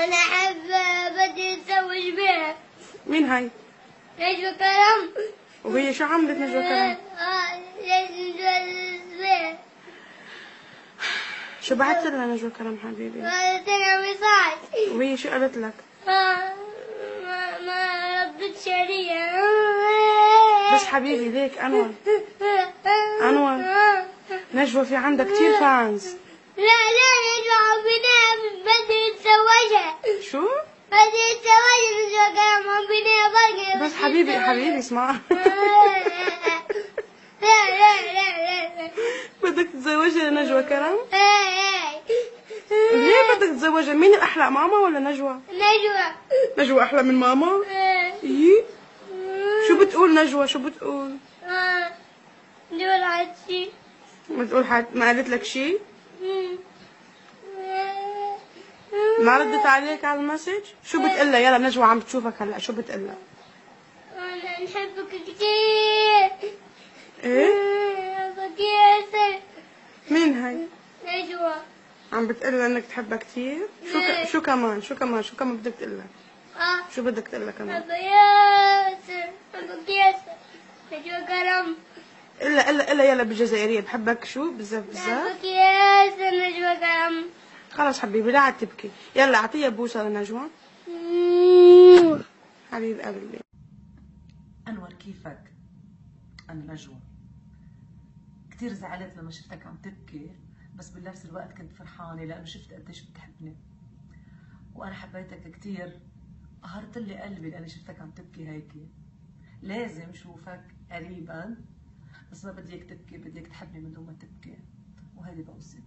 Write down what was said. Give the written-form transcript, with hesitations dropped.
أنا أحب بدي أتزوج بها. مين هاي؟ نجوى كرم. وهي شو عملت نجوى كرم؟ لازم نتجوز بها. شو بعت لها نجوى كرم حبيبي؟ قالت لها مصاص. وهي شو قالت لك؟ ما ردتش عليا. بس حبيبي ليك أنور نجوى في عندها كتير فانز. لا نجوى حبيناها بدي نتزوجها. شو؟ بدي نتزوجها نجوى كرم حبيناها بقى. بس حبيبي اسمع. لا بدك تتزوجها نجوى كرم؟ ليه بدك تتزوجها؟ مين الأحلى ماما ولا نجوى؟ نجوى أحلى من ماما؟ إيه؟ شو بتقول نجوى؟ شو بتقول؟ دول عادي. بتقول ما قالت لك شيء؟ ما ردت عليك على المسج؟ شو بتقلها؟ يلا نجوى عم بتشوفك هلا، شو بتقلها؟ أنا نحبك كتير. إيه؟ بحبك ياسر. مين هاي؟ نجوى. عم بتقلها انك تحبها كثير؟ شو كمان بدك تقلها؟ شو بدك تقلها كمان؟ بحبك ياسر. بحبك ياسر. نجوى كرم. إلا يلا بالجزائرية، بحبك شو بزاف؟ بحبك ياسر نجوى كرم. خلص حبيبي لا عاد تبكي، يلا اعطيها بوسة لنجوى. حبيب قلبي. أنور كيفك؟ أنا نجوى. كتير زعلت لما شفتك عم تبكي، بس بنفس الوقت كنت فرحانة لأنه شفت قديش بتحبني، وأنا حبيتك كتير. قهرت لي قلبي لأني شفتك عم تبكي هيك. لازم شوفك قريبا، بس ما بدي اياك تبكي، بدي اياك تحبني من دون ما تبكي، وهيدي بوصي.